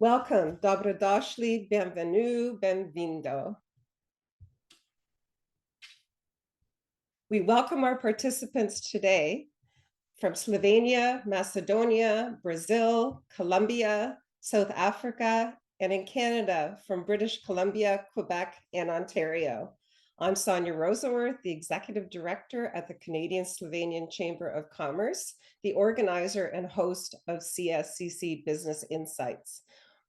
Welcome, dobrodošli, bienvenue, benvindo. We welcome our participants today from Slovenia, Macedonia, Brazil, Colombia, South Africa, and in Canada from British Columbia, Quebec, and Ontario. I'm Sonia Rosenworth, the Executive Director at the Canadian-Slovenian Chamber of Commerce, the organizer and host of CSCC Business Insights.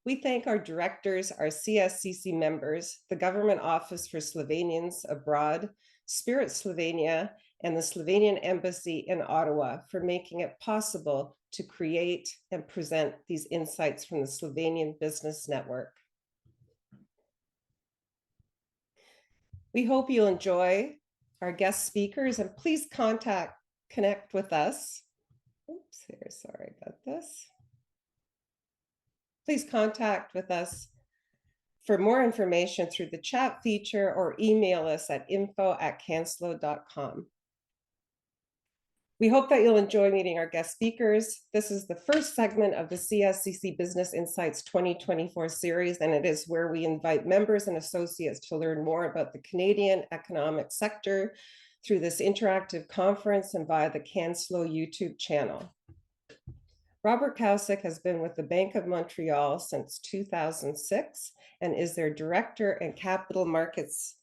We thank our directors, our CSCC members, the Government Office for Slovenians Abroad, Spirit Slovenia, and the Slovenian Embassy in Ottawa for making it possible to create and present these insights from the Slovenian Business Network. We hope you'll enjoy our guest speakers, and please connect with us. Oops, here, sorry about this. Please contact with us for more information through the chat feature or email us at info@canslo.com. We hope that you'll enjoy meeting our guest speakers. This is the first segment of the CSCC Business Insights 2024 series, and it is where we invite members and associates to learn more about the Canadian economic sector through this interactive conference and via the Canslo YouTube channel. Robert Kavcic has been with the Bank of Montreal since 2006 and is their Director and Capital Markets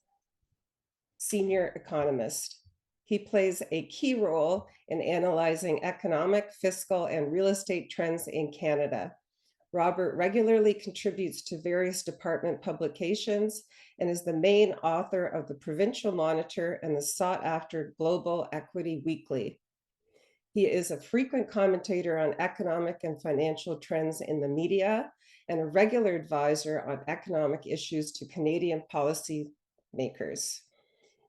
Senior Economist. He plays a key role in analyzing economic, fiscal, and real estate trends in Canada. Robert regularly contributes to various department publications and is the main author of the Provincial Monitor and the sought-after Global Equity Weekly. He is a frequent commentator on economic and financial trends in the media and a regular advisor on economic issues to Canadian policymakers.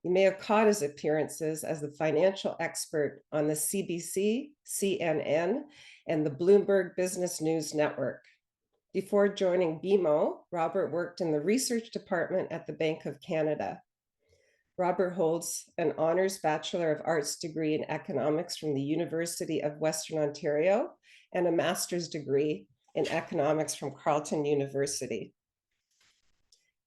You may have caught his appearances as the financial expert on the CBC, CNN, and the Bloomberg Business News Network. Before joining BMO, Robert worked in the research department at the Bank of Canada. Robert holds an honors Bachelor of Arts degree in economics from the University of Western Ontario and a master's degree in economics from Carleton University.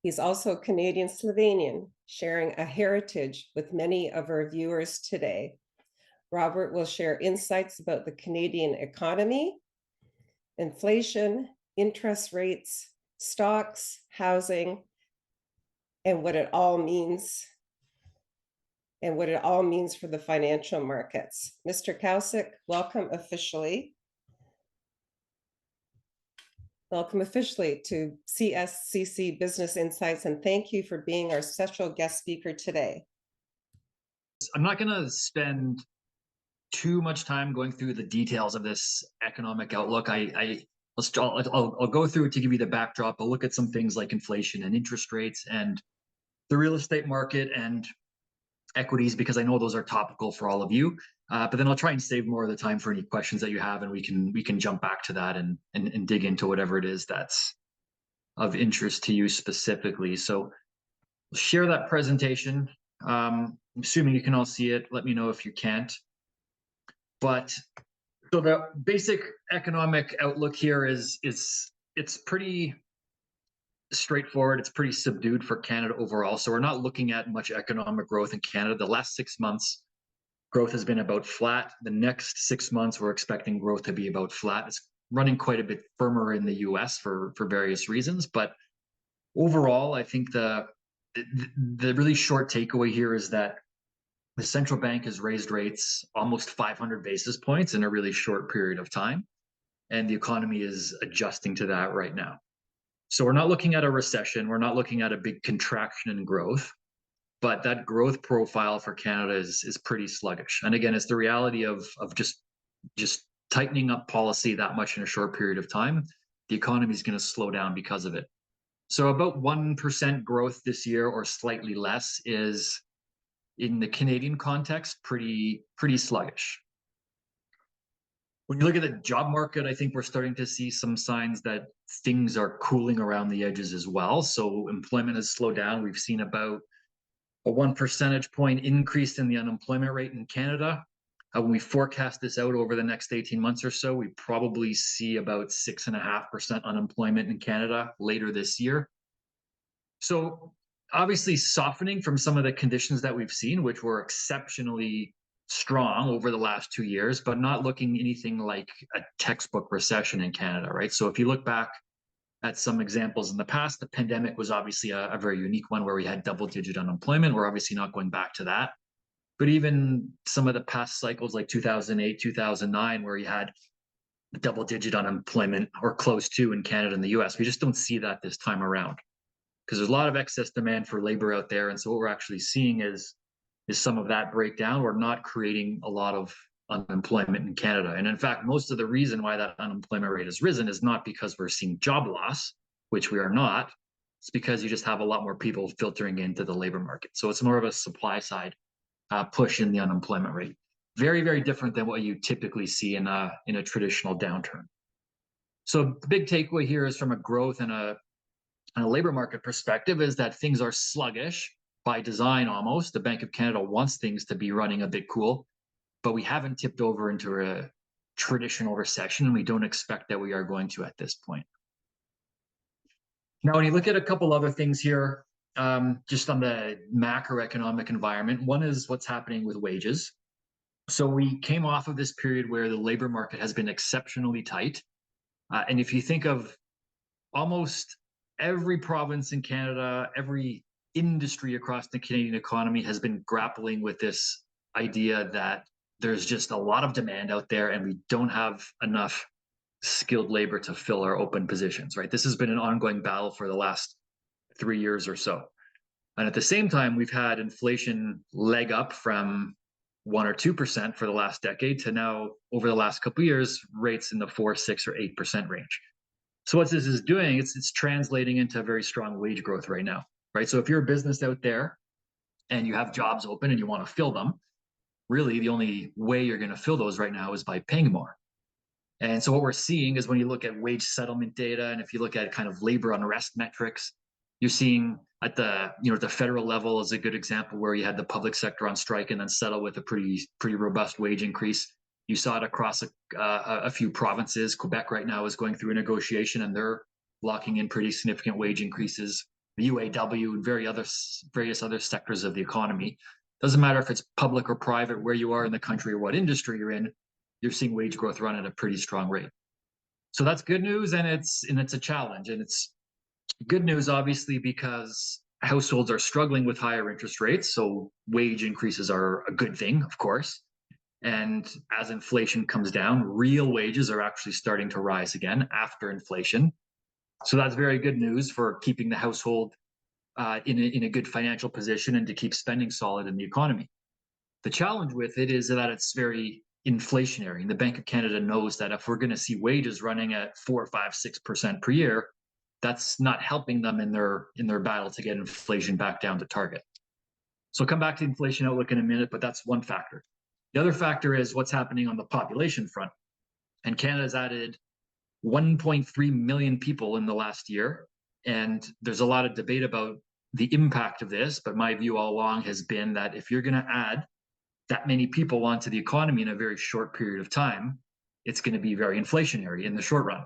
He's also Canadian-Slovenian, sharing a heritage with many of our viewers today. Robert will share insights about the Canadian economy, inflation, interest rates, stocks, housing, and what it all means for the financial markets. Mr. Kavcic, welcome officially. Welcome officially to CSCC Business Insights, and thank you for being our special guest speaker today. I'm not going to spend too much time going through the details of this economic outlook. I'll go through it to give you the backdrop. I'll look at some things like inflation and interest rates and the real estate market and equities, because I know those are topical for all of you. But then I'll try and save more of the time for any questions that you have, and we can jump back to that and dig into whatever it is that's of interest to you specifically. So I'll share that presentation. I'm assuming you can all see it. Let me know if you can't. But so the basic economic outlook here is it's pretty straightforward. It's pretty subdued for Canada overall. So we're not looking at much economic growth in Canada. The last 6 months, growth has been about flat. The next 6 months, we're expecting growth to be about flat. It's running quite a bit firmer in the US for various reasons. But overall, I think the really short takeaway here is that the central bank has raised rates almost 500 basis points in a really short period of time. And the economy is adjusting to that right now. So we're not looking at a recession. We're not looking at a big contraction in growth, but that growth profile for Canada is pretty sluggish. And again, it's the reality of just tightening up policy that much in a short period of time. The economy is going to slow down because of it. So about 1% growth this year or slightly less is, in the Canadian context, pretty sluggish. When you look at the job market, I think we're starting to see some signs that things are cooling around the edges as well. So employment has slowed down. We've seen about a 1 percentage point increase in the unemployment rate in Canada. When we forecast this out over the next 18 months or so, we probably see about 6.5% unemployment in Canada later this year. So obviously softening from some of the conditions that we've seen, which were exceptionally strong over the last 2 years, but not looking anything like a textbook recession in Canada, right? So if you look back at some examples in the past, the pandemic was obviously a very unique one where we had double-digit unemployment. We're obviously not going back to that. But even some of the past cycles like 2008, 2009, where you had double-digit unemployment or close to in Canada and the US, we just don't see that this time around because there's a lot of excess demand for labor out there. And so what we're actually seeing is some of that breakdown. We're not creating a lot of unemployment in Canada. And in fact, most of the reason why that unemployment rate has risen is not because we're seeing job loss, which we are not. It's because you just have a lot more people filtering into the labor market. So it's more of a supply side push in the unemployment rate. Very, very different than what you typically see in a traditional downturn. So the big takeaway here is from a growth and a labor market perspective is that things are sluggish by design almost. The Bank of Canada wants things to be running a bit cool, but we haven't tipped over into a traditional recession, and we don't expect that we are going to at this point. Now, when you look at a couple other things here, just on the macroeconomic environment, one is what's happening with wages. So we came off of this period where the labor market has been exceptionally tight. And if you think of almost every province in Canada, every industry across the Canadian economy has been grappling with this idea that there's just a lot of demand out there and we don't have enough skilled labor to fill our open positions, right? This has been an ongoing battle for the last 3 years or so. And at the same time, we've had inflation leg up from 1 or 2% for the last decade to now, over the last couple of years, rates in the 4, 6, or 8% range. So what this is doing, it's translating into very strong wage growth right now, right? So if you're a business out there and you have jobs open and you want to fill them, really the only way you're going to fill those right now is by paying more. And so what we're seeing is when you look at wage settlement data, and if you look at kind of labor unrest metrics, you're seeing at the the federal level is a good example where you had the public sector on strike and then settle with a pretty robust wage increase. You saw it across a few provinces. Quebec right now is going through a negotiation and they're locking in pretty significant wage increases. The UAW and various other sectors of the economy. Doesn't matter if it's public or private, where you are in the country or what industry you're in, you're seeing wage growth run at a pretty strong rate. So that's good news, and it's a challenge. And it's good news, obviously, because households are struggling with higher interest rates. So wage increases are a good thing, of course. And as inflation comes down, real wages are actually starting to rise again after inflation. So that's very good news for keeping the household in a good financial position and to keep spending solid in the economy. The challenge with it is that it's very inflationary. And the Bank of Canada knows that if we're going to see wages running at 4, 5, 6% per year, that's not helping them in their battle to get inflation back down to target. So I'll come back to the inflation outlook in a minute, but that's one factor. The other factor is what's happening on the population front. And Canada's added 1.3 million people in the last year. And there's a lot of debate about the impact of this, but my view all along has been that if you're going to add that many people onto the economy in a very short period of time, it's going to be very inflationary in the short run,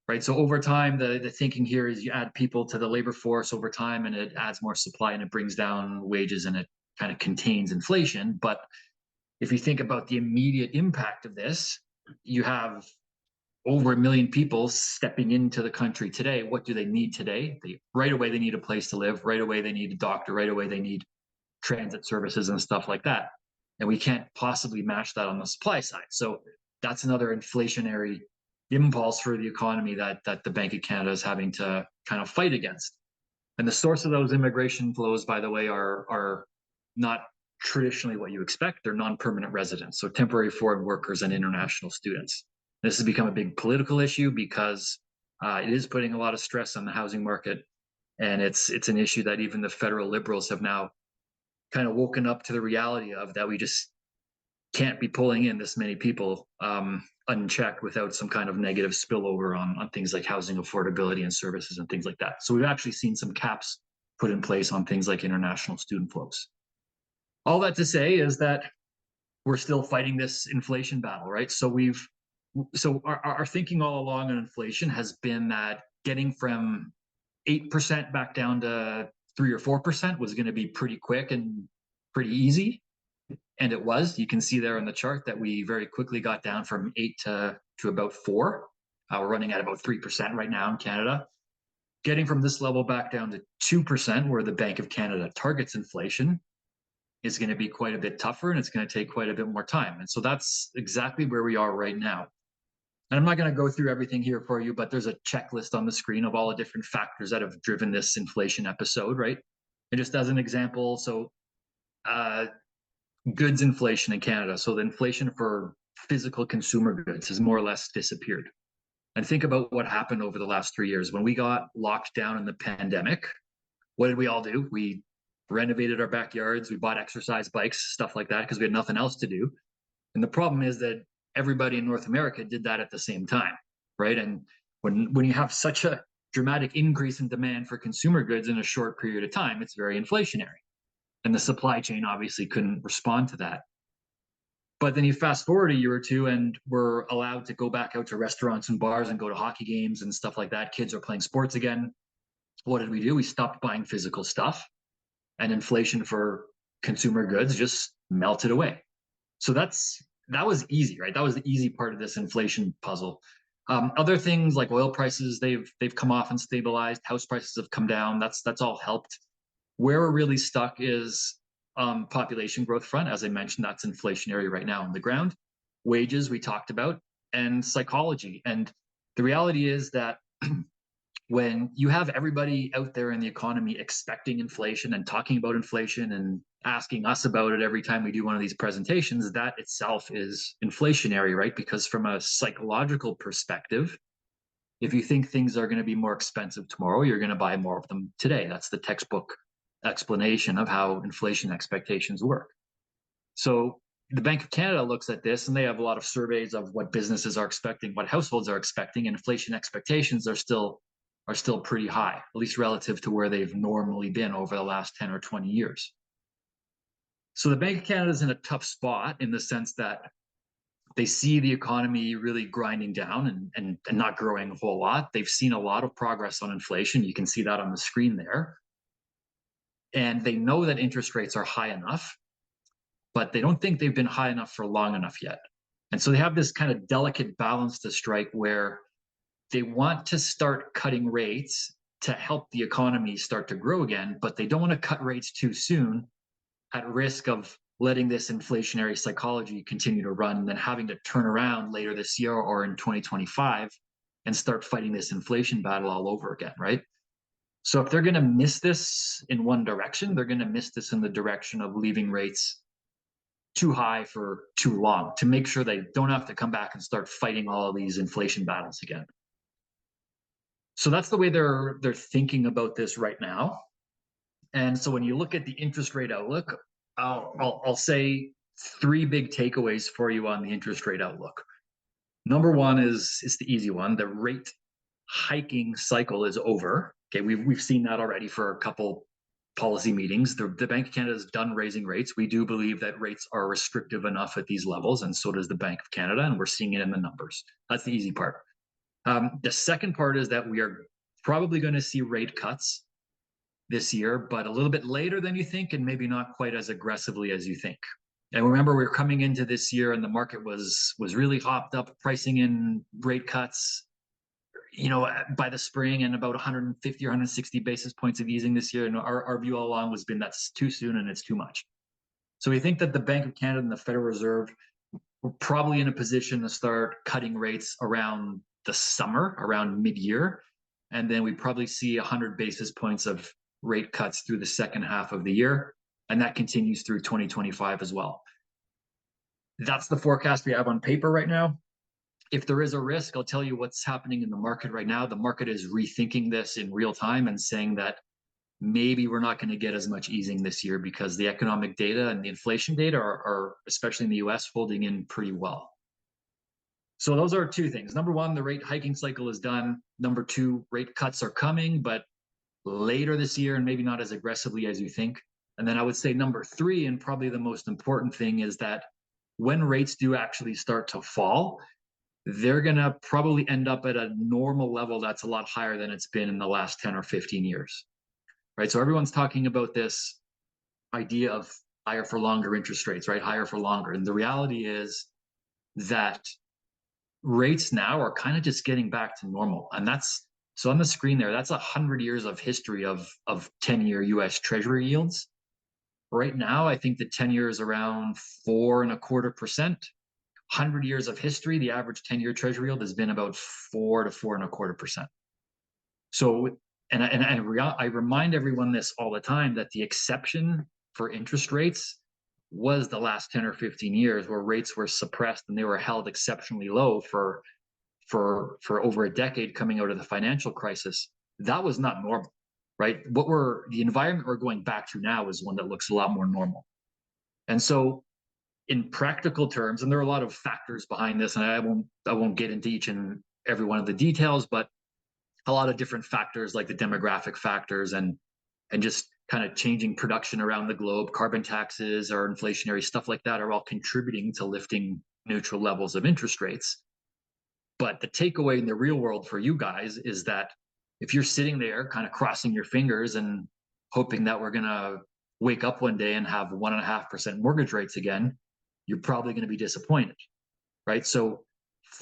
right? So over time, the thinking here is you add people to the labor force over time and it adds more supply and it brings down wages and it kind of contains inflation. But if you think about the immediate impact of this, you have over 1 million people stepping into the country today. What do they need today? Right away, they need a place to live. Right away, they need a doctor. Right away, they need transit services and stuff like that. And we can't possibly match that on the supply side. So that's another inflationary impulse for the economy that the Bank of Canada is having to kind of fight against. And the source of those immigration flows, by the way, are not traditionally what you expect. They're non-permanent residents, so temporary foreign workers and international students. This has become a big political issue because it is putting a lot of stress on the housing market. And it's an issue that even the federal Liberals have now kind of woken up to the reality of, that we just can't be pulling in this many people unchecked without some kind of negative spillover on things like housing affordability and services and things like that. So we've actually seen some caps put in place on things like international student flows. All that to say is that we're still fighting this inflation battle, right? So our thinking all along on inflation has been that getting from 8% back down to 3 or 4% was going to be pretty quick and pretty easy. And it was. You can see there in the chart that we very quickly got down from 8 to about 4. We're running at about 3% right now in Canada. Getting from this level back down to 2%, where the Bank of Canada targets inflation, is going to be quite a bit tougher, and it's going to take quite a bit more time. And so that's exactly where we are right now. And I'm not going to go through everything here for you, but there's a checklist on the screen of all the different factors that have driven this inflation episode, right? And just as an example, so goods inflation in Canada. So the inflation for physical consumer goods has more or less disappeared. And think about what happened over the last 3 years. When we got locked down in the pandemic, what did we all do? We renovated our backyards, we bought exercise bikes, stuff like that, because we had nothing else to do. And the problem is that everybody in North America did that at the same time, right? And when you have such a dramatic increase in demand for consumer goods in a short period of time, it's very inflationary. And the supply chain obviously couldn't respond to that. But then you fast forward a year or two, and we're allowed to go back out to restaurants and bars and go to hockey games and stuff like that. Kids are playing sports again. What did we do? We stopped buying physical stuff, and inflation for consumer goods just melted away. So that was easy, right? That was the easy part of this inflation puzzle. Other things like oil prices, they've come off and stabilized. House prices have come down. That's all helped. Where we're really stuck is population growth front. As I mentioned, that's inflationary right now on the ground. Wages we talked about, and psychology. And the reality is that when you have everybody out there in the economy expecting inflation and talking about inflation and asking us about it every time we do one of these presentations, that itself is inflationary, right? Because from a psychological perspective, if you think things are going to be more expensive tomorrow, you're going to buy more of them today. That's the textbook explanation of how inflation expectations work. So the Bank of Canada looks at this, and they have a lot of surveys of what businesses are expecting, what households are expecting, and inflation expectations are still pretty high, at least relative to where they've normally been over the last 10 or 20 years. So the Bank of Canada is in a tough spot in the sense that they see the economy really grinding down and not growing a whole lot. They've seen a lot of progress on inflation. You can see that on the screen there. And they know that interest rates are high enough, but they don't think they've been high enough for long enough yet. And so they have this kind of delicate balance to strike where they want to start cutting rates to help the economy start to grow again, but they don't want to cut rates too soon at risk of letting this inflationary psychology continue to run and then having to turn around later this year or in 2025 and start fighting this inflation battle all over again, right? So if they're going to miss this in one direction, they're going to miss this in the direction of leaving rates too high for too long to make sure they don't have to come back and start fighting all of these inflation battles again. So that's the way they're thinking about this right now. And so when you look at the interest rate outlook, I'll say 3 big takeaways for you on the interest rate outlook. Number one is the easy one. The rate hiking cycle is over. Okay, we've seen that already for a couple policy meetings. The Bank of Canada is done raising rates. We do believe that rates are restrictive enough at these levels, and so does the Bank of Canada, and we're seeing it in the numbers. That's the easy part. The second part is that we are probably going to see rate cuts this year, but a little bit later than you think, and maybe not quite as aggressively as you think. And remember, we're coming into this year, and the market was really hopped up, pricing in rate cuts, by the spring, and about 150 or 160 basis points of easing this year. And our view all along has been that's too soon and it's too much. So we think that the Bank of Canada and the Federal Reserve were probably in a position to start cutting rates around the summer, around mid-year, and then we probably see 100 basis points of rate cuts through the second half of the year, and that continues through 2025 as well. That's the forecast we have on paper right now. If there is a risk, I'll tell you what's happening in the market right now. The market is rethinking this in real time and saying that maybe we're not going to get as much easing this year because the economic data and the inflation data are especially in the US, holding in pretty well. So those are 2 things. Number one, the rate hiking cycle is done. Number 2, rate cuts are coming, but later this year and maybe not as aggressively as you think. And then I would say number 3, and probably the most important thing, is that when rates do actually start to fall, they're going to probably end up at a normal level that's a lot higher than it's been in the last 10 or 15 years, right? So everyone's talking about this idea of higher for longer interest rates, right? Higher for longer. And the reality is that rates now are kind of just getting back to normal. And that's, so on the screen there, that's 100 years of history of 10-year US Treasury yields. Right now, I think the 10-year is around 4.25%. 100 years of history, the average 10-year Treasury yield has been about 4 to 4.25%. So, I remind everyone this all the time, that the exception for interest rates was the last 10 or 15 years, where rates were suppressed and they were held exceptionally low for over a decade coming out of the financial crisis. That was not normal, right? The environment we're going back to now is one that looks a lot more normal. And so in practical terms, and there are a lot of factors behind this, and I won't get into each and every one of the details, but a lot of different factors like the demographic factors and just kind of changing production around the globe, carbon taxes or inflationary stuff like that are all contributing to lifting neutral levels of interest rates. But the takeaway in the real world for you guys is that if you're sitting there kind of crossing your fingers and hoping that we're going to wake up one day and have 1.5% mortgage rates again, you're probably going to be disappointed, right? So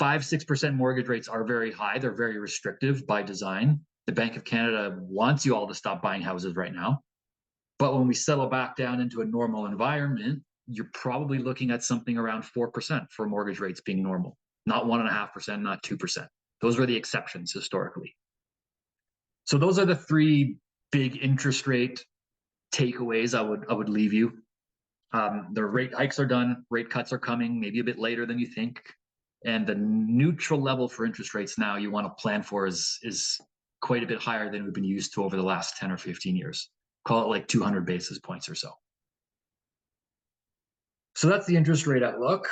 5-6% mortgage rates are very high. They're very restrictive by design. The Bank of Canada wants you all to stop buying houses right now. But when we settle back down into a normal environment, you're probably looking at something around 4% for mortgage rates being normal, not 1.5%, not 2%. Those were the exceptions historically. So those are the three big interest rate takeaways I would leave you. The rate hikes are done, rate cuts are coming, maybe a bit later than you think. And the neutral level for interest rates now you want to plan for is quite a bit higher than we've been used to over the last 10 or 15 years. Call it like 200 basis points or so. So that's the interest rate outlook.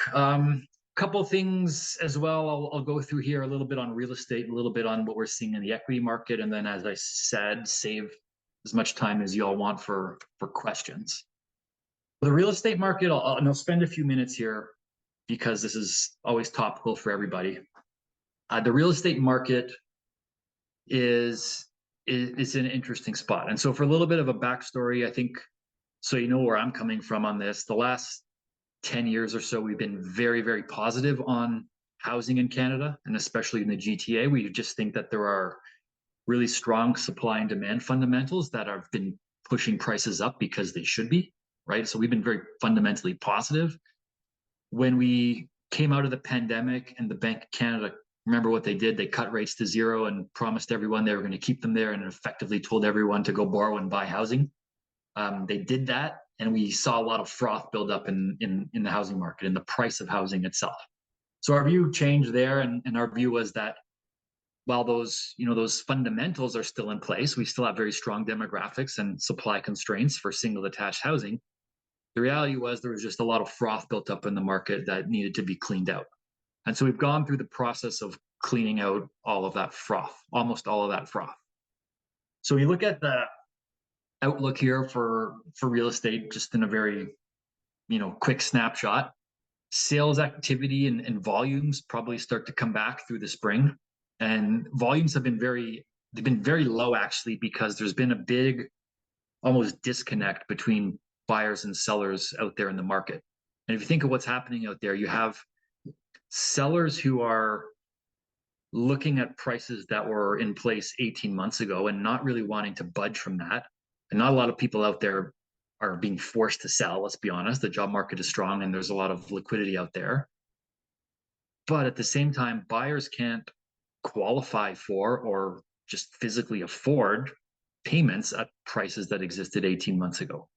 Couple things as well I'll go through here, a little bit on real estate, a little bit on what we're seeing in the equity market, and then, as I said, save as much time as you all want for questions. The real estate market, I'll spend a few minutes here because this is always topical for everybody. The real estate market is in an interesting spot. And so for a little bit of a backstory, I think, so you know where I'm coming from on this, the last 10 years or so, we've been very, very positive on housing in Canada, and especially in the GTA. We just think that there are really strong supply and demand fundamentals that have been pushing prices up because they should be, right? So we've been very fundamentally positive. When we came out of the pandemic and the Bank of Canada, remember what they did? They cut rates to zero and promised everyone they were going to keep them there, and effectively told everyone to go borrow and buy housing. They did that, and we saw a lot of froth build up in the housing market, in the price of housing itself. So our view changed there, and our view was that while those fundamentals are still in place, we still have very strong demographics and supply constraints for single detached housing. The reality was there was just a lot of froth built up in the market that needed to be cleaned out. And so we've gone through the process of cleaning out all of that froth, almost all of that froth. So when you look at the outlook here for real estate, just in a very quick snapshot, sales activity and volumes probably start to come back through the spring, and volumes have been very low actually, because there's been a big almost disconnect between buyers and sellers out there in the market. And if you think of what's happening out there, you have sellers who are looking at prices that were in place 18 months ago and not really wanting to budge from that. And not a lot of people out there are being forced to sell, let's be honest. The job market is strong and there's a lot of liquidity out there. But at the same time, buyers can't qualify for or just physically afford payments at prices that existed 18 months ago.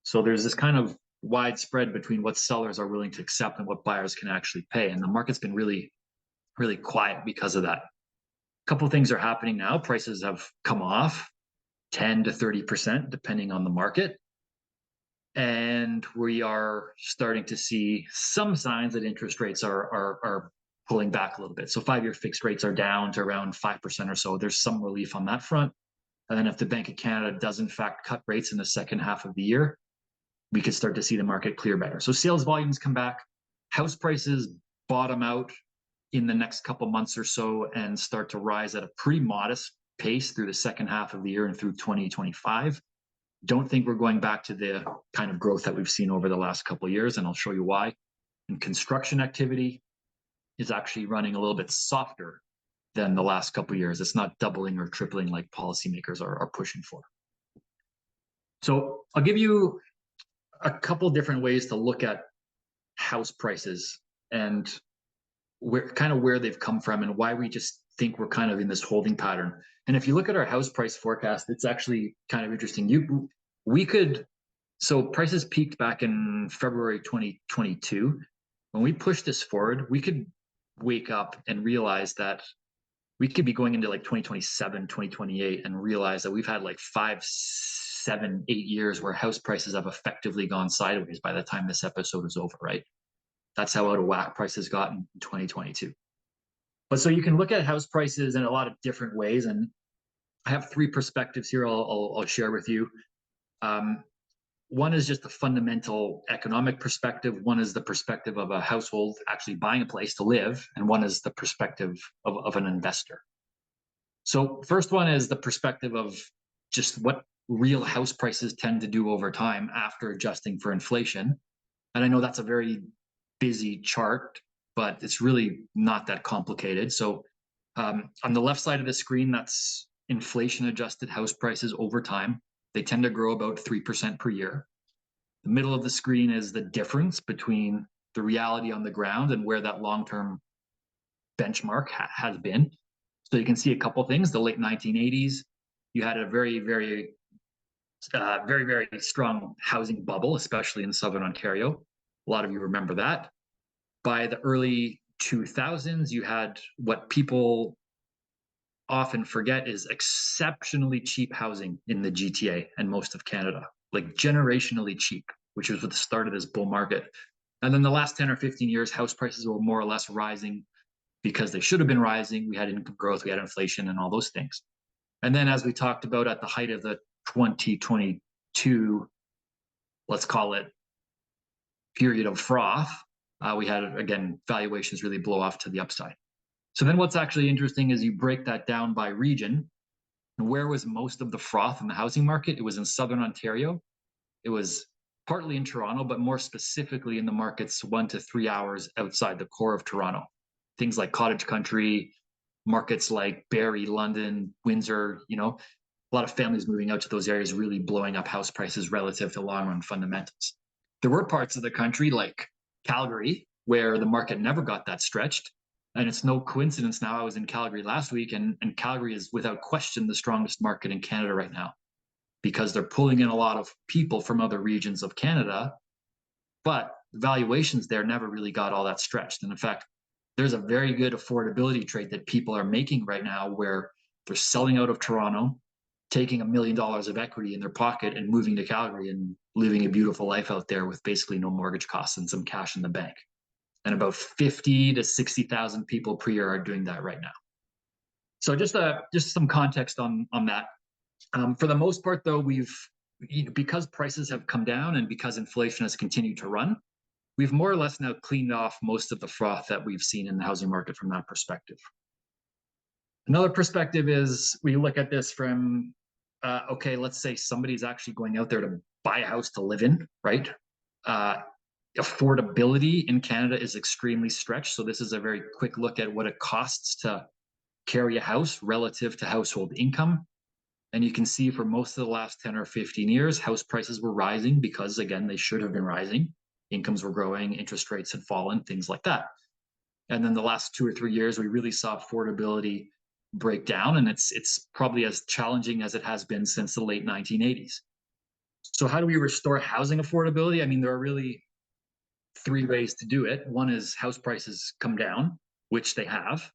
So there's this kind of widespread between what sellers are willing to accept and what buyers can actually pay. And the market's been really, really quiet because of that. A couple of things are happening now. Prices have come off 10 to 30%, depending on the market. And we are starting to see some signs that interest rates are pulling back a little bit. So 5-year fixed rates are down to around 5% or so. There's some relief on that front. And then if the Bank of Canada does in fact cut rates in the second half of the year, we could start to see the market clear better. So sales volumes come back. house prices bottom out in the next couple months or so and start to rise at a pretty modest pace through the second half of the year and through 2025. Don't think we're going back to the kind of growth that we've seen over the last couple of years, and I'll show you why. And construction activity is actually running a little bit softer than the last couple of years. It's not doubling or tripling like policymakers are pushing for. So I'll give you a couple different ways to look at house prices and where they've come from and why we just think we're kind of in this holding pattern. And if you look at our house price forecast, it's actually kind of interesting. So prices peaked back in February 2022. When we push this forward, we could wake up and realize that we could be going into like 2027, 2028 and realize that we've had like 5, 7, 8 years where house prices have effectively gone sideways by the time this episode is over, right? That's how out of whack prices got in 2022. But so you can look at house prices in a lot of different ways. And I have 3 perspectives here I'll share with you. One is just a fundamental economic perspective. One is the perspective of a household actually buying a place to live. And one is the perspective of an investor. So first one is the perspective of just what real house prices tend to do over time after adjusting for inflation. And I know that's a very busy chart, but it's really not that complicated. So on the left side of the screen, that's inflation adjusted house prices over time. They tend to grow about 3% per year. The middle of the screen is the difference between the reality on the ground and where that long-term benchmark has been. So you can see a couple things. The late 1980s, you had a very, very strong housing bubble, especially in Southern Ontario. A lot of you remember that. By the early 2000s, you had what people often forget is exceptionally cheap housing in the GTA and most of Canada, like generationally cheap, which was what started this bull market. And then the last 10 or 15 years, house prices were more or less rising because they should have been rising. We had income growth, we had inflation and all those things. And then as we talked about at the height of the 2022, let's call it period of froth, we had, again, valuations really blow off to the upside. So then what's actually interesting is you break that down by region. And where was most of the froth in the housing market? It was in Southern Ontario. It was partly in Toronto, but more specifically in the markets 1 to 3 hours outside the core of Toronto. Things like cottage country, markets like Barrie, London, Windsor, a lot of families moving out to those areas, really blowing up house prices relative to long-run fundamentals. There were parts of the country like Calgary, where the market never got that stretched. And it's no coincidence now, I was in Calgary last week, and Calgary is without question the strongest market in Canada right now because they're pulling in a lot of people from other regions of Canada, but the valuations there never really got all that stretched. And in fact, there's a very good affordability trade that people are making right now where they're selling out of Toronto, taking $1 million of equity in their pocket and moving to Calgary and living a beautiful life out there with basically no mortgage costs and some cash in the bank. And about 50 to 60,000 people per year are doing that right now. So just some context on that. For the most part, though, because prices have come down and because inflation has continued to run, we've more or less now cleaned off most of the froth that we've seen in the housing market from that perspective. Another perspective is we look at this from, okay, let's say somebody's actually going out there to buy a house to live in, right? Affordability in Canada is extremely stretched. So this is a very quick look at what it costs to carry a house relative to household income. And you can see for most of the last 10 or 15 years, house prices were rising because, again, they should have been rising. Incomes were growing, interest rates had fallen, things like that. And then the last 2 or 3 years, we really saw affordability break down, and it's probably as challenging as it has been since the late 1980s. So how do we restore housing affordability? I mean, there are really 3 ways to do it. One is house prices come down, which they have,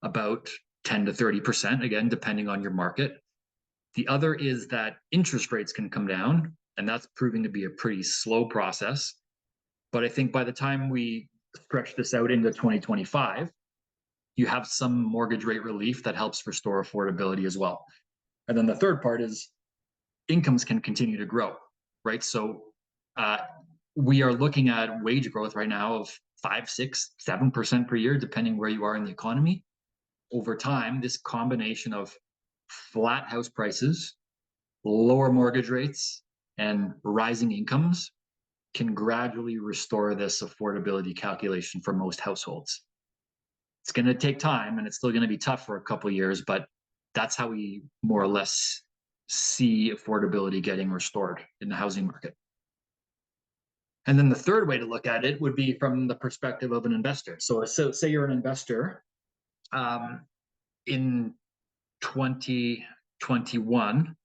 about 10 to 30%, again, depending on your market. The other is that interest rates can come down, and that's proving to be a pretty slow process. But I think by the time we stretch this out into 2025, you have some mortgage rate relief that helps restore affordability as well. And then the third part is incomes can continue to grow, right? So we are looking at wage growth right now of 5, 6, 7% per year, depending where you are in the economy. Over time, this combination of flat house prices, lower mortgage rates, and rising incomes can gradually restore this affordability calculation for most households. It's going to take time, and it's still going to be tough for a couple of years, but that's how we more or less see affordability getting restored in the housing market. And then the third way to look at it would be from the perspective of an investor. So say you're an investor in 2021,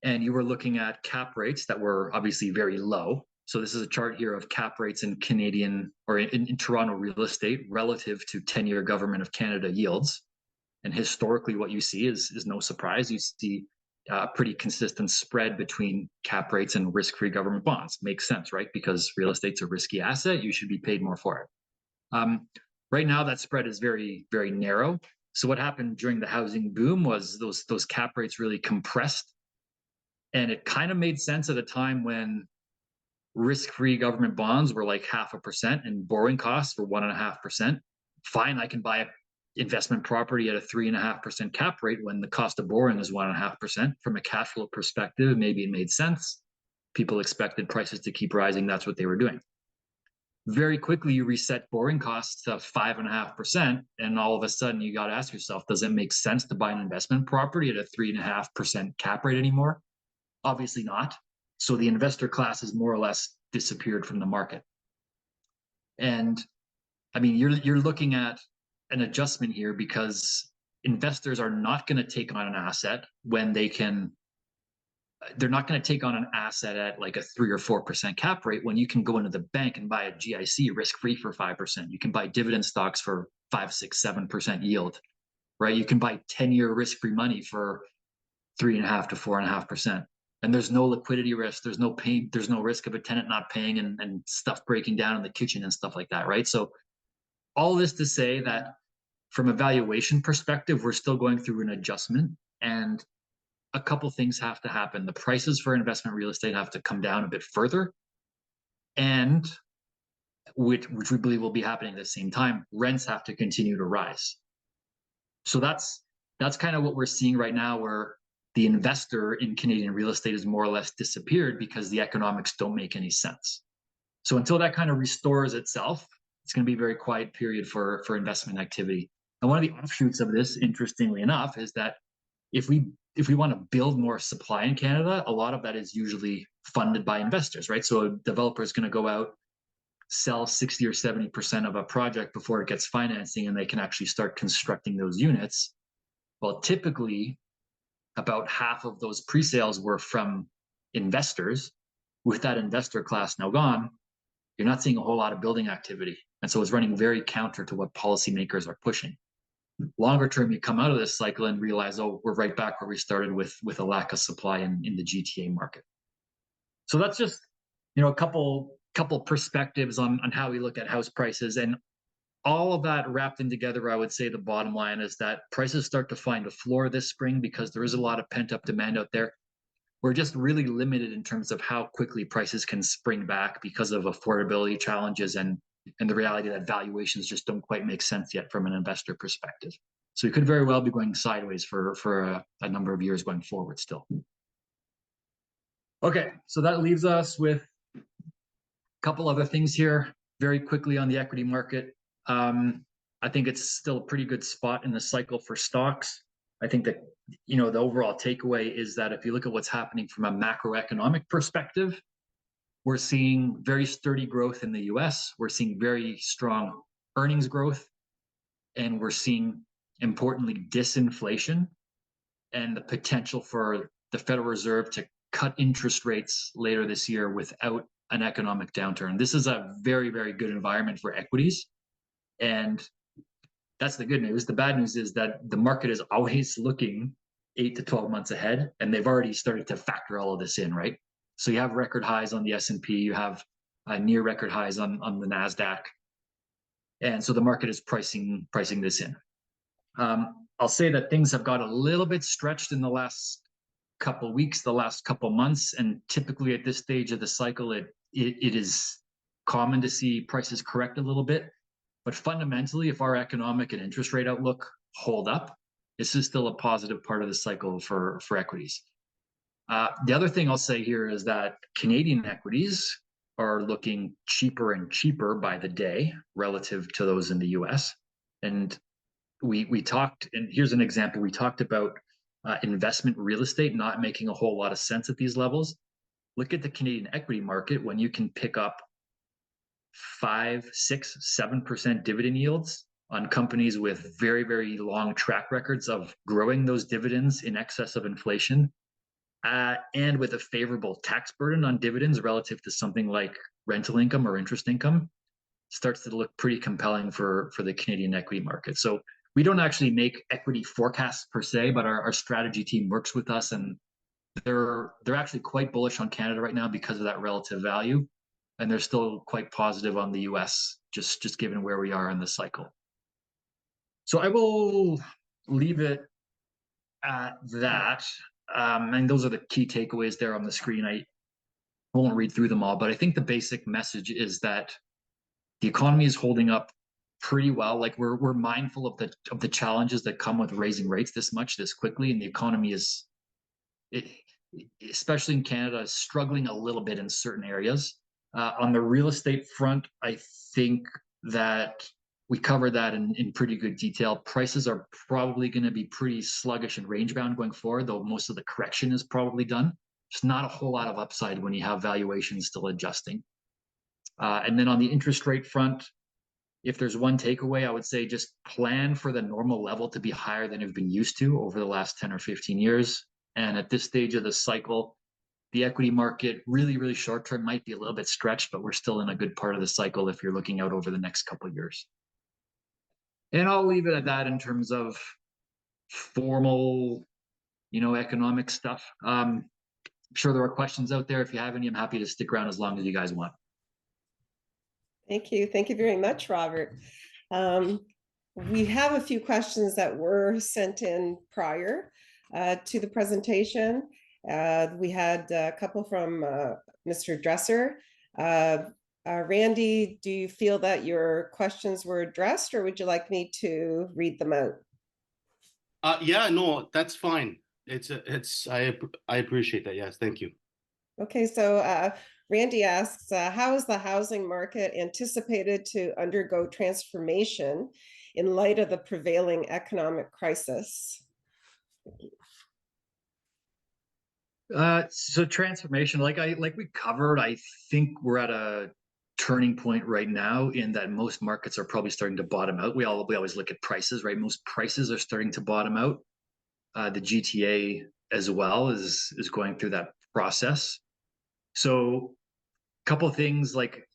and you were looking at cap rates that were obviously very low. So this is a chart here of cap rates in Canadian or in Toronto real estate relative to 10-year Government of Canada yields. And historically, what you see is no surprise. You see a pretty consistent spread between cap rates and risk-free government bonds. Makes sense, right? Because real estate's a risky asset. You should be paid more for it. Right now, that spread is very, very narrow. So what happened during the housing boom was those cap rates really compressed. And it kind of made sense at a time when risk-free government bonds were like 0.5% and borrowing costs were 1.5%. Fine, I can buy an investment property at a 3.5% cap rate when the cost of borrowing is 1.5%. From a cash flow perspective, maybe it made sense. People expected prices to keep rising. That's what they were doing. Very quickly, you reset borrowing costs to 5.5%, and all of a sudden, you got to ask yourself, does it make sense to buy an investment property at a 3.5% cap rate anymore? Obviously not. So the investor class has more or less disappeared from the market. And I mean, you're looking at an adjustment here because investors are not going to take on an asset when they're not going to take on an asset at like a 3 or 4% cap rate when you can go into the bank and buy a GIC risk-free for 5%. You can buy dividend stocks for 5, 6, 7% yield, right? You can buy 10-year risk-free money for 3.5 to 4.5%. And there's no liquidity risk. There's no pain. There's no risk of a tenant not paying and stuff breaking down in the kitchen and stuff like that, right? So all this to say that from a valuation perspective, we're still going through an adjustment, and a couple things have to happen. The prices for investment real estate have to come down a bit further, and which we believe will be happening at the same time, rents have to continue to rise. So that's kind of what we're seeing right now, where the investor in Canadian real estate is more or less disappeared because the economics don't make any sense. So until that kind of restores itself, it's going to be a very quiet period for investment activity. And one of the offshoots of this, interestingly enough, is that if we want to build more supply in Canada, a lot of that is usually funded by investors, right? So a developer is going to go out, sell 60 or 70% of a project before it gets financing, and they can actually start constructing those units. Well, typically, about half of those pre-sales were from investors. With that investor class now gone, you're not seeing a whole lot of building activity. And so it's running very counter to what policymakers are pushing. Longer term, you come out of this cycle and realize, oh, we're right back where we started with a lack of supply in the GTA market. So that's just, a couple perspectives on how we look at house prices. And all of that wrapped in together, I would say the bottom line is that prices start to find a floor this spring because there is a lot of pent-up demand out there. We're just really limited in terms of how quickly prices can spring back because of affordability challenges and the reality that valuations just don't quite make sense yet from an investor perspective. So we could very well be going sideways for a number of years going forward still. Okay, so that leaves us with a couple other things here very quickly on the equity market. I think it's still a pretty good spot in the cycle for stocks. I think that, the overall takeaway is that if you look at what's happening from a macroeconomic perspective, we're seeing very sturdy growth in the US. We're seeing very strong earnings growth, and we're seeing, importantly, disinflation and the potential for the Federal Reserve to cut interest rates later this year without an economic downturn. This is a very, very good environment for equities. And that's the good news. The bad news is that the market is always looking 8 to 12 months ahead, and they've already started to factor all of this in, right? So you have record highs on the S&P, you have near record highs on the NASDAQ. And so the market is pricing this in. I'll say that things have got a little bit stretched in the last couple of weeks, the last couple of months, and typically at this stage of the cycle, it is common to see prices correct a little bit. But fundamentally, if our economic and interest rate outlook hold up, this is still a positive part of the cycle for equities. The other thing I'll say here is that Canadian equities are looking cheaper and cheaper by the day relative to those in the US. And we talked, and here's an example, we talked about investment real estate not making a whole lot of sense at these levels. Look at the Canadian equity market when you can pick up 5, 6, 7% dividend yields on companies with very, very long track records of growing those dividends in excess of inflation, and with a favorable tax burden on dividends relative to something like rental income or interest income, starts to look pretty compelling for the Canadian equity market. So we don't actually make equity forecasts per se, but our strategy team works with us, and they're actually quite bullish on Canada right now because of that relative value, and they're still quite positive on the US, just given where we are in the cycle. So I will leave it at that. And those are the key takeaways there on the screen. I won't read through them all, but I think the basic message is that the economy is holding up pretty well. Like we're mindful of the challenges that come with raising rates this quickly, and the economy is, especially in Canada, is struggling a little bit in certain areas. On the real estate front, I think that we covered that in pretty good detail. Prices are probably going to be pretty sluggish and range bound going forward, though most of the correction is probably done. There's not a whole lot of upside when you have valuations still adjusting. And then on the interest rate front, if there's one takeaway, I would say just plan for the normal level to be higher than you've been used to over the last 10 or 15 years. And at this stage of the cycle, the equity market really, really short term might be a little bit stretched, but we're still in a good part of the cycle if you're looking out over the next couple of years. And I'll leave it at that in terms of formal, economic stuff. I'm sure there are questions out there. If you have any, I'm happy to stick around as long as you guys want. Thank you. Thank you very much, Robert. We have a few questions that were sent in prior to the presentation. We had a couple from Mr. Dresser. Randy, do you feel that your questions were addressed, or would you like me to read them out? Yeah, no, that's fine. I appreciate that. Yes, thank you. Okay, so Randy asks, how is the housing market anticipated to undergo transformation in light of the prevailing economic crisis? So transformation, like we covered, I think we're at a turning point right now in that most markets are probably starting to bottom out. We always look at prices, right? Most prices are starting to bottom out. The GTA as well is going through that process. So a couple of things, like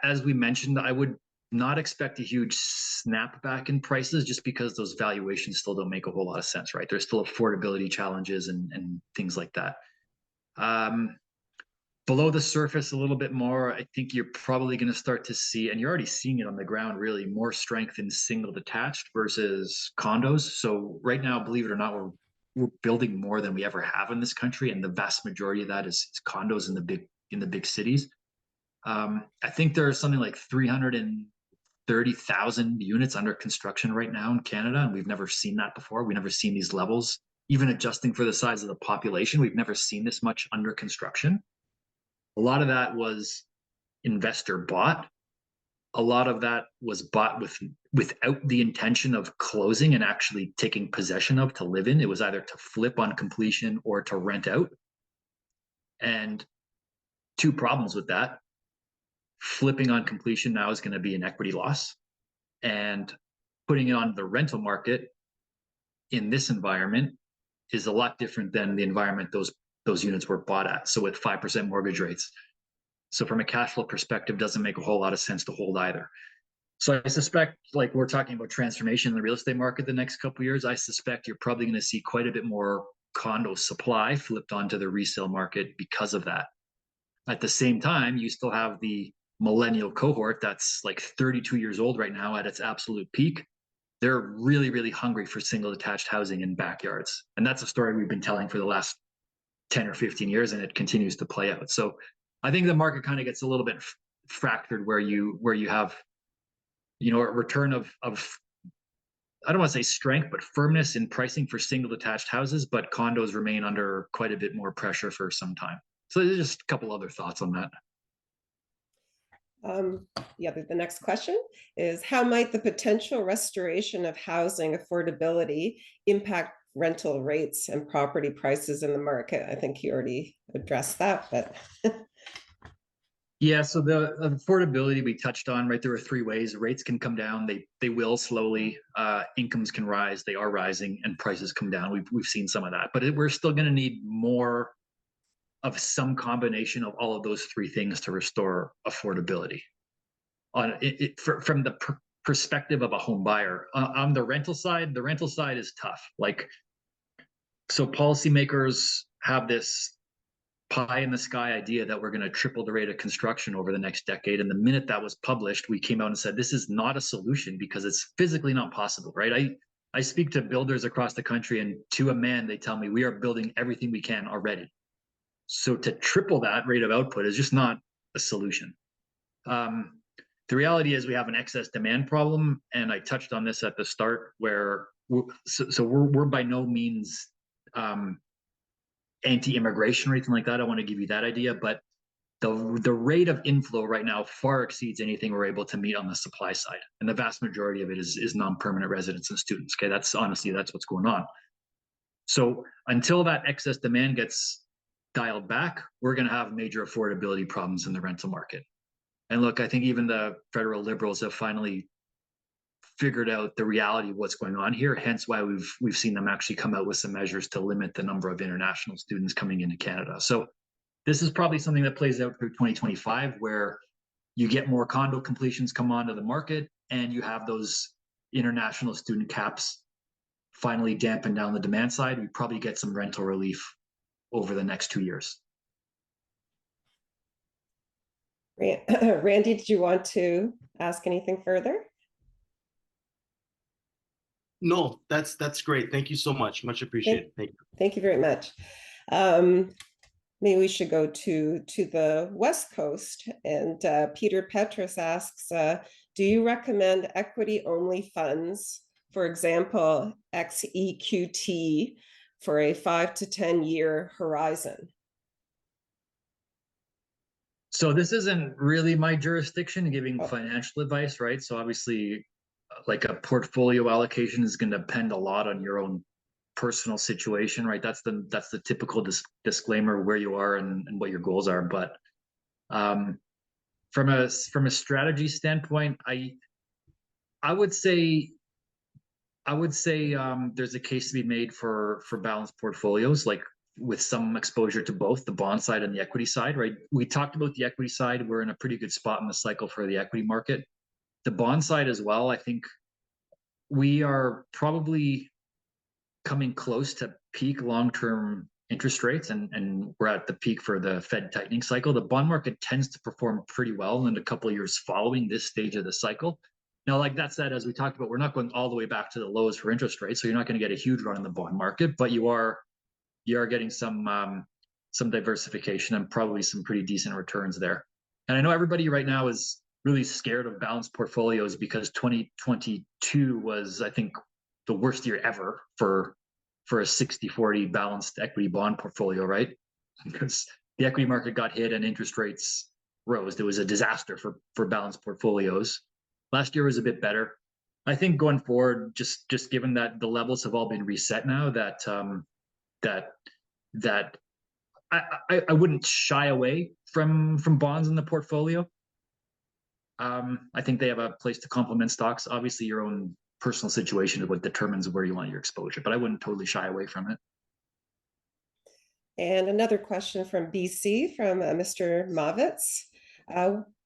as we mentioned, I would not expect a huge snapback in prices just because those valuations still don't make a whole lot of sense, right? There's still affordability challenges and things like that. Below the surface a little bit more, I think you're probably going to start to see, and you're already seeing it on the ground, really more strength in single detached versus condos. So right now, believe it or not, we're building more than we ever have in this country, and the vast majority of that is condos in the big cities. I think there's something like 330,000 units under construction right now in Canada, and we've never seen that before. We've never seen these levels, even adjusting for the size of the population. We've never seen this much under construction. A lot of that was investor bought. A lot of that was bought without the intention of closing and actually taking possession of to live in. It was either to flip on completion or to rent out. And two problems with that. Flipping on completion now is going to be an equity loss. And putting it on the rental market in this environment is a lot different than the environment those units were bought at. So with 5% mortgage rates. So from a cash flow perspective, doesn't make a whole lot of sense to hold either. So I suspect, like we're talking about transformation in the real estate market the next couple of years, I suspect you're probably going to see quite a bit more condo supply flipped onto the resale market because of that. At the same time, you still have the millennial cohort that's like 32 years old right now at its absolute peak. They're really, really hungry for single detached housing in backyards. And that's a story we've been telling for the last 10 or 15 years, and it continues to play out. So I think the market kind of gets a little bit fractured where you have, you know, a return of I don't want to say strength, but firmness in pricing for single detached houses, but condos remain under quite a bit more pressure for some time. So there's just a couple other thoughts on that. The next question is, how might the potential restoration of housing affordability impact rental rates and property prices in the market? I think you already addressed that, but yeah, so the affordability we touched on, right? There are three ways. Rates can come down, they will slowly. Incomes can rise, they are rising, and prices come down. We've seen some of that, but we're still going to need more of some combination of all of those three things to restore affordability. From the perspective of a home buyer, on the rental side is tough. Like, so policymakers have this pie in the sky idea that we're going to triple the rate of construction over the next decade. And the minute that was published, we came out and said, this is not a solution because it's physically not possible, right? I speak to builders across the country, and to a man, they tell me we are building everything we can already. So to triple that rate of output is just not a solution. The reality is we have an excess demand problem, and I touched on this at the start, where we're by no means anti-immigration or anything like that. I want to give you that idea, but the rate of inflow right now far exceeds anything we're able to meet on the supply side, and the vast majority of it is non-permanent residents and students. Okay, that's what's going on. So until that excess demand gets dialed back, we're going to have major affordability problems in the rental market. And look, I think even the federal Liberals have finally figured out the reality of what's going on here. Hence why we've seen them actually come out with some measures to limit the number of international students coming into Canada. So this is probably something that plays out through 2025, where you get more condo completions come onto the market, and you have those international student caps finally dampen down the demand side. We probably get some rental relief over the next 2 years. Randy, did you want to ask anything further? No, that's great. Thank you so much. Much appreciated. Thank you. Thank you very much. Maybe we should go to the West Coast. And Peter Petrus asks, do you recommend equity-only funds, for example, XEQT, for a 5 to 10 year horizon? So this isn't really my jurisdiction, giving financial advice, right? So obviously, like, a portfolio allocation is going to depend a lot on your own personal situation, right? That's the typical disclaimer where you are and what your goals are. But from a strategy standpoint, I would say there's a case to be made for balanced portfolios, like with some exposure to both the bond side and the equity side, right? We talked about the equity side. We're in a pretty good spot in the cycle for the equity market. The bond side as well, I think we are probably coming close to peak long-term interest rates, and we're at the peak for the Fed tightening cycle. The bond market tends to perform pretty well in a couple of years following this stage of the cycle. Now, like that said, as we talked about, we're not going all the way back to the lows for interest rates, so you're not going to get a huge run in the bond market, but you are getting some diversification and probably some pretty decent returns there. And I know everybody right now is really scared of balanced portfolios because 2022 was, I think, the worst year ever for a 60-40 balanced equity bond portfolio, right? Because the equity market got hit and interest rates rose. There was a disaster for balanced portfolios. Last year was a bit better. I think going forward, just given that the levels have all been reset now, that I wouldn't shy away from bonds in the portfolio. I think they have a place to complement stocks. Obviously, your own personal situation is what determines where you want your exposure, but I wouldn't totally shy away from it. And another question from BC from Mr. Mavitz.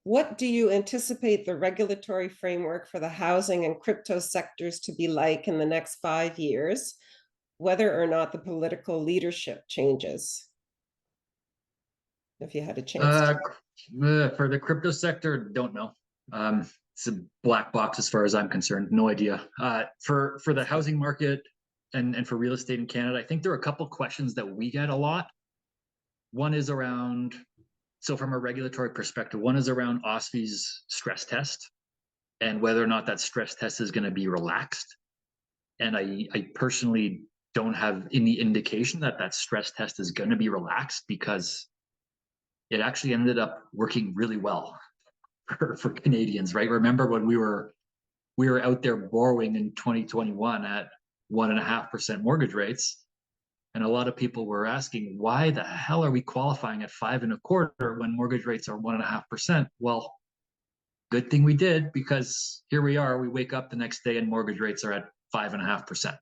What do you anticipate the regulatory framework for the housing and crypto sectors to be like in the next 5 years, whether or not the political leadership changes? If you had a chance for the crypto sector, don't know. It's a black box as far as I'm concerned. No idea. For the housing market and for real estate in Canada, I think there are a couple questions that we get a lot. One is around So from a regulatory perspective, one is around OSFI's stress test and whether or not that stress test is going to be relaxed. And I personally don't have any indication that that stress test is going to be relaxed, because it actually ended up working really well for Canadians, right? Remember when we were out there borrowing in 2021 at 1.5% mortgage rates, and a lot of people were asking, why the hell are we qualifying at 5.25% when mortgage rates are 1.5%? Well, good thing we did, because here we are. We wake up the next day and mortgage rates are at 5.5%.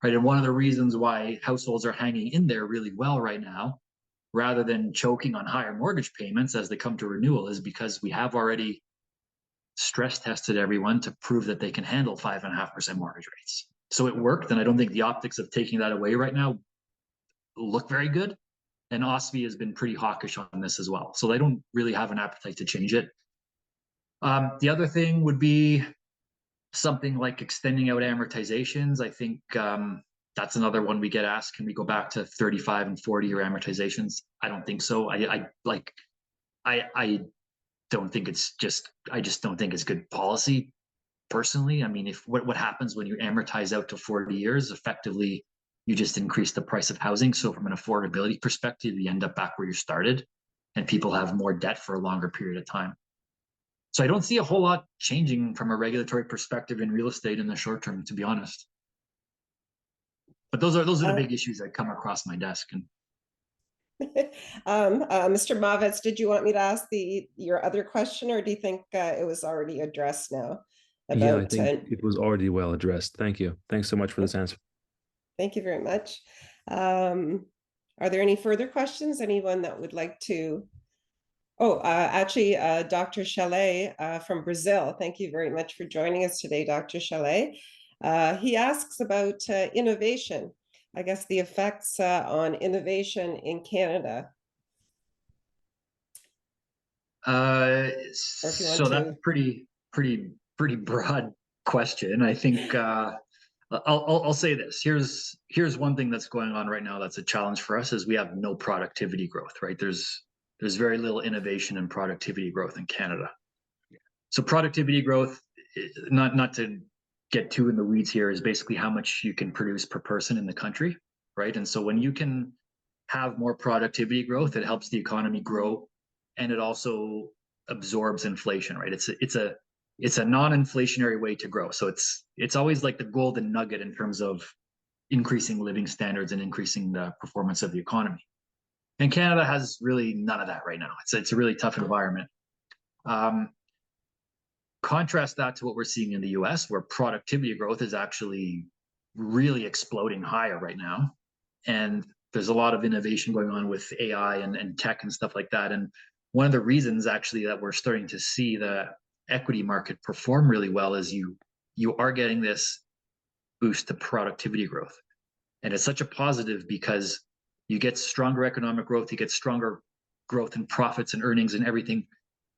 Right, and one of the reasons why households are hanging in there really well right now, rather than choking on higher mortgage payments as they come to renewal, is because we have already stress tested everyone to prove that they can handle 5.5% mortgage rates. So it worked, and I don't think the optics of taking that away right now look very good. And OSFI has been pretty hawkish on this as well, so they don't really have an appetite to change it. The other thing would be something like extending out amortizations. I think that's another one we get asked. Can we go back to 35 and 40-year amortizations? I don't think so. I don't think it's just. I just don't think it's good policy, personally. I mean, if what happens when you amortize out to 40 years, effectively, you just increase the price of housing. So from an affordability perspective, you end up back where you started, and people have more debt for a longer period of time. So I don't see a whole lot changing from a regulatory perspective in real estate in the short term, to be honest. But those are the big issues that come across my desk. And Mr. Mavitz, did you want me to ask your other question, or do you think it was already addressed now? Yeah, I think it was already well addressed. Thank you. Thanks so much for this answer. Thank you very much. Are there any further questions? Anyone that would like to? Oh, actually, Dr. Chalet from Brazil. Thank you very much for joining us today, Dr. Chalet. He asks about innovation. I guess the effects on innovation in Canada. So that's pretty broad question. I think I'll say this. Here's one thing that's going on right now that's a challenge for us, is we have no productivity growth, right? There's very little innovation and productivity growth in Canada. So productivity growth, not to get too in the weeds here, is basically how much you can produce per person in the country, right? And so when you can have more productivity growth, it helps the economy grow, and it also absorbs inflation, right? It's a non-inflationary way to grow. So it's always like the golden nugget in terms of increasing living standards and increasing the performance of the economy. And Canada has really none of that right now. It's a really tough environment. Contrast that to what we're seeing in the US, where productivity growth is actually really exploding higher right now. And there's a lot of innovation going on with AI and tech and stuff like that. And one of the reasons actually that we're starting to see the equity market perform really well is you are getting this boost to productivity growth. And it's such a positive, because you get stronger economic growth, you get stronger growth in profits and earnings and everything,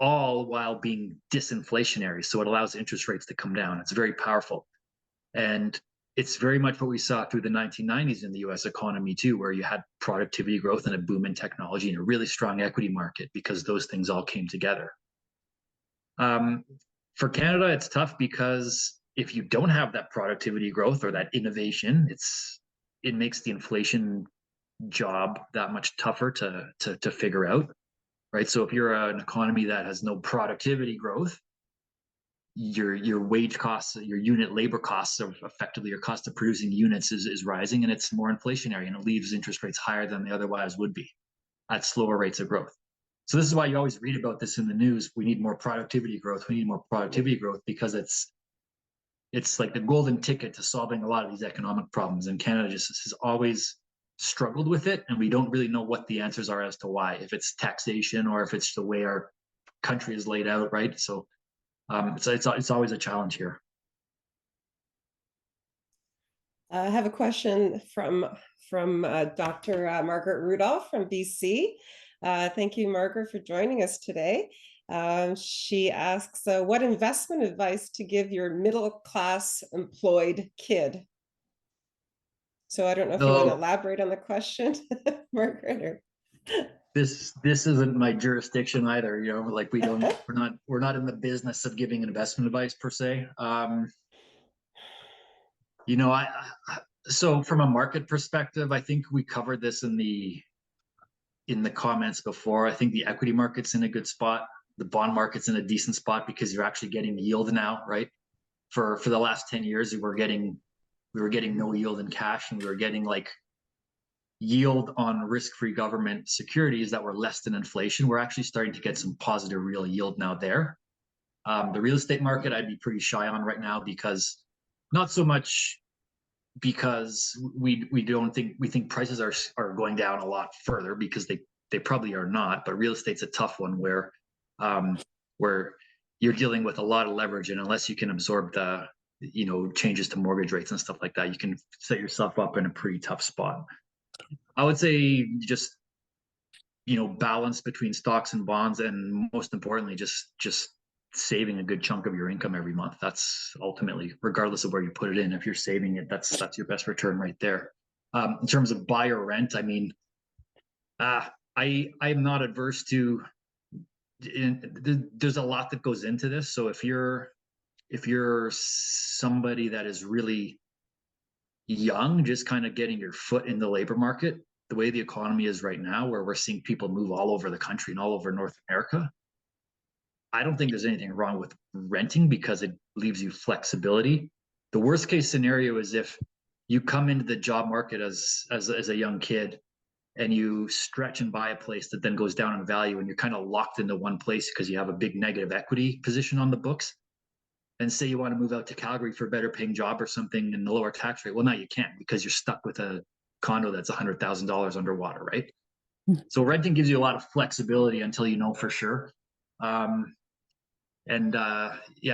all while being disinflationary. So it allows interest rates to come down. It's very powerful. And it's very much what we saw through the 1990s in the US economy too, where you had productivity growth and a boom in technology and a really strong equity market, because those things all came together. For Canada, it's tough, because if you don't have that productivity growth or that innovation, it makes the inflation job that much tougher to figure out, right? So if you're an economy that has no productivity growth, your wage costs, your unit labor costs, of effectively your cost of producing units is rising, and it's more inflationary, and it leaves interest rates higher than they otherwise would be at slower rates of growth. So this is why you always read about this in the news. We need more productivity growth. We need more productivity growth, because it's like the golden ticket to solving a lot of these economic problems. And Canada just has always struggled with it, and we don't really know what the answers are as to why, if it's taxation or if it's the way our country is laid out, right? So it's always a challenge here. I have a question from Dr. Margaret Rudolph from BC. Thank you, Margaret, for joining us today. She asks, what investment advice to give your middle-class employed kid? So I don't know if you want to elaborate on the question, Margaret. Or... this isn't my jurisdiction either. You know, like we're not in the business of giving investment advice per se. You know, so from a market perspective, I think we covered this in the comments before. I think the equity market's in a good spot. The bond market's in a decent spot because you're actually getting yield now, right? For the last 10 years, we were getting no yield in cash, and we were getting like yield on risk-free government securities that were less than inflation. We're actually starting to get some positive real yield now there. The real estate market, I'd be pretty shy on right now because not so much because we think prices are going down a lot further, because they probably are not, but real estate's a tough one where you're dealing with a lot of leverage, and unless you can absorb the changes to mortgage rates and stuff like that, you can set yourself up in a pretty tough spot. I would say just balance between stocks and bonds, and most importantly just saving a good chunk of your income every month. That's ultimately, regardless of where you put it in, if you're saving it, that's your best return right there. In terms of buy or rent, I mean, I'm not adverse to. There's a lot that goes into this. So if you're somebody that is really young, just kind of getting your foot in the labor market, the way the economy is right now, where we're seeing people move all over the country and all over North America, I don't think there's anything wrong with renting because it leaves you flexibility. The worst case scenario is if you come into the job market as a young kid and you stretch and buy a place that then goes down in value, and you're kind of locked into one place because you have a big negative equity position on the books. And say you want to move out to Calgary for a better paying job or something and a lower tax rate. Well, now you can't because you're stuck with a condo that's $100,000 underwater, right? So renting gives you a lot of flexibility until you know for sure. Yeah,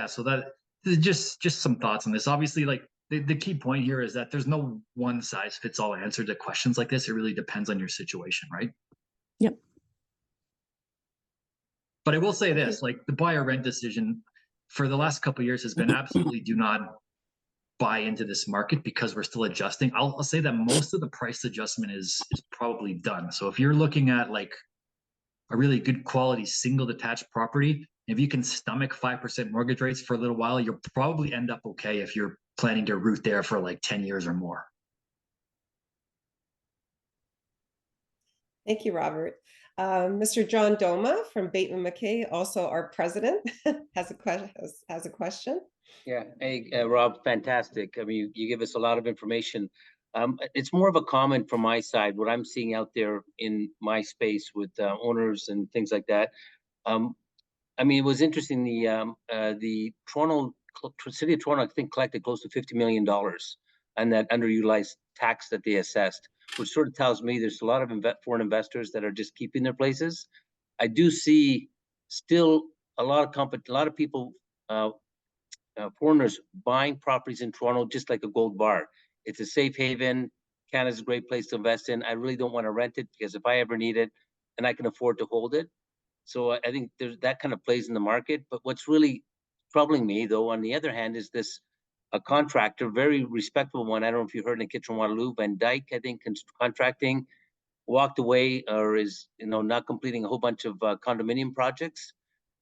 so that just some thoughts on this. Obviously, like the key point here is that there's no one size fits all answer to questions like this. It really depends on your situation, right? Yep. But I will say this, like the buy or rent decision for the last couple of years has been absolutely do not buy into this market because we're still adjusting. I'll say that most of the price adjustment is probably done. So if you're looking at like a really good quality single detached property, if you can stomach 5% mortgage rates for a little while, you'll probably end up okay if you're planning to root there for like 10 years or more. Thank you, Robert. Mr. John Doma from Bateman McKay, also our president, has a question. Yeah. Hey, Rob, fantastic. I mean, you give us a lot of information. It's more of a comment from my side, what I'm seeing out there in my space with owners and things like that. I mean, it was interesting. The city of Toronto, I think, collected close to $50 million on that underutilized tax that they assessed, which sort of tells me there's a lot of foreign investors that are just keeping their places. I do see still a lot of people, foreigners buying properties in Toronto just like a gold bar. It's a safe haven. Canada's a great place to invest in. I really don't want to rent it because if I ever need it and I can afford to hold it. So I think there's that kind of plays in the market. But what's really troubling me, though, on the other hand, is this a contractor, very respectable one. I don't know if you heard in Kitchener-Waterloo, Van Dyke, I think, contracting, walked away or is not completing a whole bunch of condominium projects.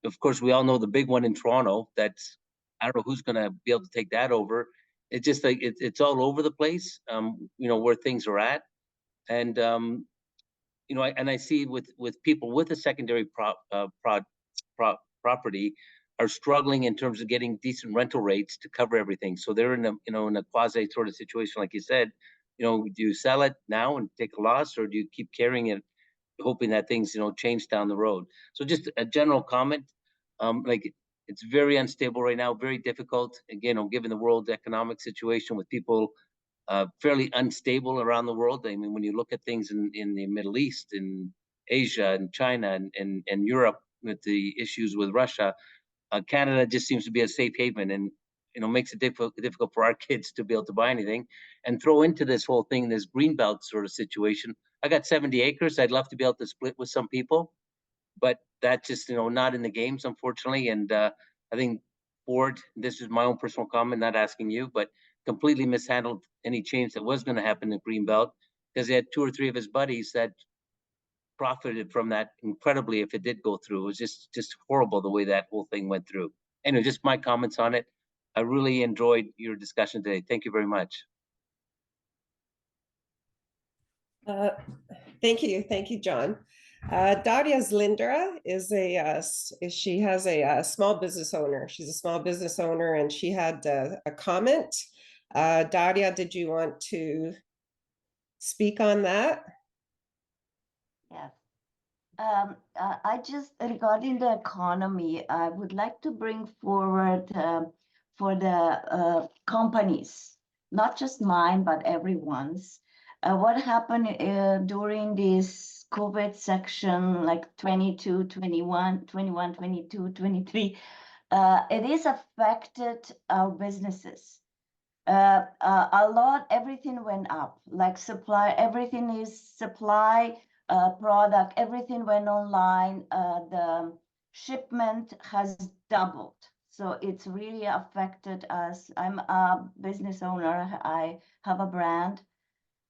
Of course, we all know the big one in Toronto. That's, I don't know who's going to be able to take that over. It's just like it's all over the place. Where things are at, and I see with people with a secondary property are struggling in terms of getting decent rental rates to cover everything. So they're in a quasi sort of situation, like you said. Do you sell it now and take a loss, or do you keep carrying it, hoping that things change down the road? So just a general comment. Like it's very unstable right now, very difficult. Again, given the world economic situation with people fairly unstable around the world. I mean, when you look at things in the Middle East, in Asia, and China, and Europe with the issues with Russia, Canada just seems to be a safe haven, and makes it difficult for our kids to be able to buy anything. And throw into this whole thing this greenbelt sort of situation. I got 70 acres. I'd love to be able to split with some people, but that's just not in the games, unfortunately. And I think Ford, this is my own personal comment, not asking you, but completely mishandled any change that was going to happen in Greenbelt, because he had 2 or 3 of his buddies that profited from that incredibly if it did go through. It was just horrible the way that whole thing went through. Anyway, just my comments on it. I really enjoyed your discussion today. Thank you very much. Thank you, John. Daria Zlindra she has a small business owner. She's a small business owner, and she had a comment. Daria, did you want to speak on that? Yes. I just, regarding the economy, I would like to bring forward for the companies, not just mine, but everyone's. What happened during this COVID section, like 22, 21, 21, 22, 23, it is affected our businesses. A lot, everything went up, like supply, everything is supply, product, everything went online. The shipment has doubled. So it's really affected us. I'm a business owner. I have a brand,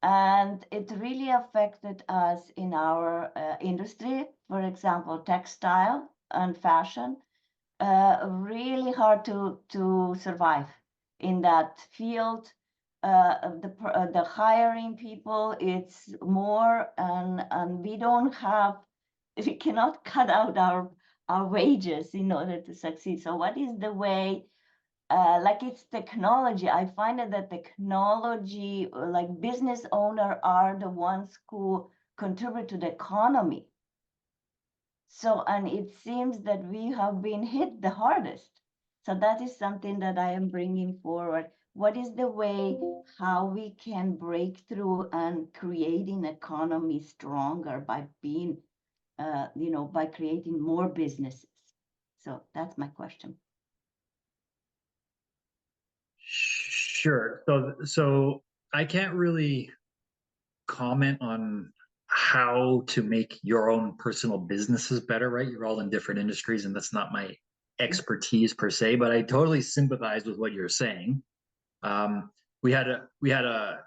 and it really affected us in our industry. For example, textile and fashion, really hard to survive in that field. The hiring people, it's more, and we cannot cut out our wages in order to succeed. So what is the way? Like it's technology. I find that technology, like business owner, are the ones who contribute to the economy. So, and it seems that we have been hit the hardest. So that is something that I am bringing forward. What is the way how we can break through and creating economy stronger by being, by creating more businesses? So that's my question. Sure. So I can't really comment on how to make your own personal businesses better, right? You're all in different industries, and that's not my expertise per se, but I totally sympathize with what you're saying. We had a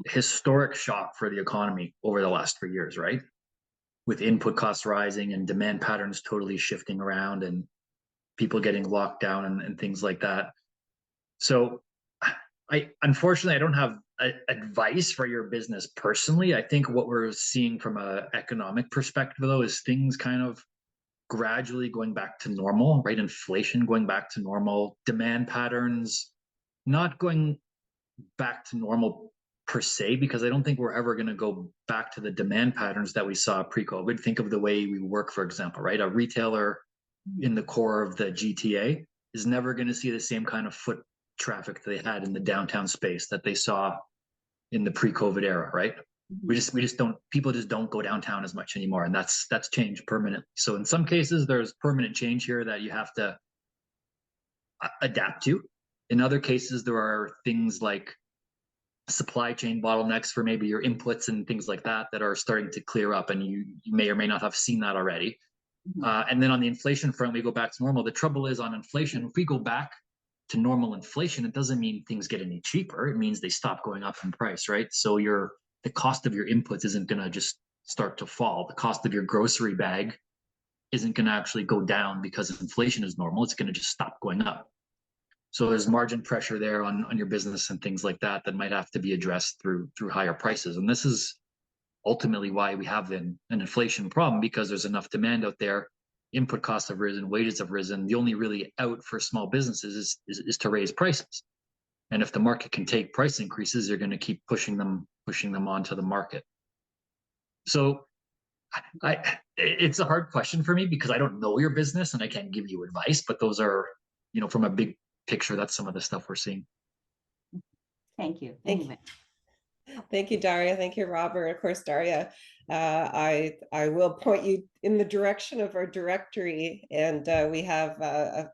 historic shock for the economy over the last 3 years, right? With input costs rising and demand patterns totally shifting around and people getting locked down and things like that. So unfortunately, I don't have advice for your business personally. I think what we're seeing from an economic perspective, though, is things kind of gradually going back to normal, right? Inflation going back to normal, demand patterns not going back to normal per se, because I don't think we're ever going to go back to the demand patterns that we saw pre-COVID. Think of the way we work, for example, right? A retailer in the core of the GTA is never going to see the same kind of foot traffic they had in the downtown space that they saw in the pre-COVID era, right? We just don't, people just don't go downtown as much anymore, and that's changed permanently. So in some cases, there's permanent change here that you have to adapt to. In other cases, there are things like supply chain bottlenecks for maybe your inputs and things like that that are starting to clear up, and you may or may not have seen that already. And then on the inflation front, we go back to normal. The trouble is on inflation, if we go back to normal inflation, it doesn't mean things get any cheaper. It means they stop going up in price, right? So the cost of your inputs isn't going to just start to fall. The cost of your grocery bag isn't going to actually go down because inflation is normal. It's going to just stop going up. So there's margin pressure there on your business and things like that might have to be addressed through higher prices. And this is ultimately why we have an inflation problem, because there's enough demand out there. Input costs have risen, wages have risen. The only really out for small businesses is to raise prices. And if the market can take price increases, they're going to keep pushing them onto the market. So it's a hard question for me because I don't know your business and I can't give you advice, but those are, from a big picture, that's some of the stuff we're seeing. Thank you. Anyway. Thank you, Daria. Thank you, Robert. Of course, Daria, I will point you in the direction of our directory, and we have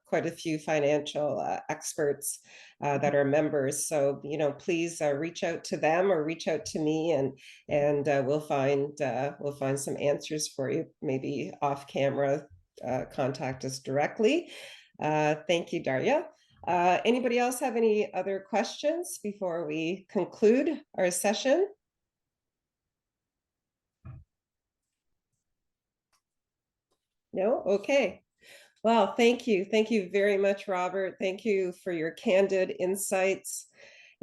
quite a few financial experts that are members. So, please reach out to them or reach out to me, and we'll find some answers for you. Maybe off camera, contact us directly. Thank you, Daria. Anybody else have any other questions before we conclude our session? No? Okay. Well, thank you. Thank you very much, Robert. Thank you for your candid insights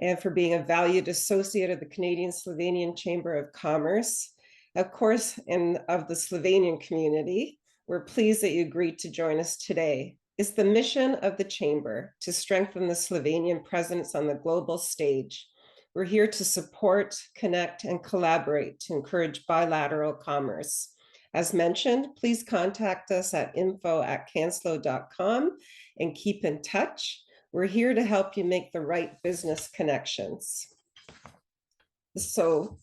and for being a valued associate of the Canadian Slovenian Chamber of Commerce, of course, and of the Slovenian community. We're pleased that you agreed to join us today. It's the mission of the Chamber to strengthen the Slovenian presence on the global stage. We're here to support, connect, and collaborate to encourage bilateral commerce. As mentioned, please contact us at info@canslo.com and keep in touch. We're here to help you make the right business connections. So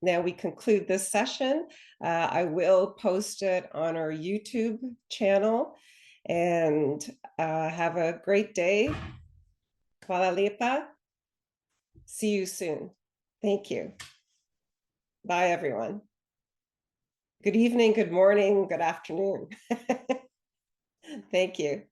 now we conclude this session. I will post it on our YouTube channel, and have a great day. Hvala lepa. See you soon. Thank you. Bye, everyone. Good evening, good morning, good afternoon. Thank you.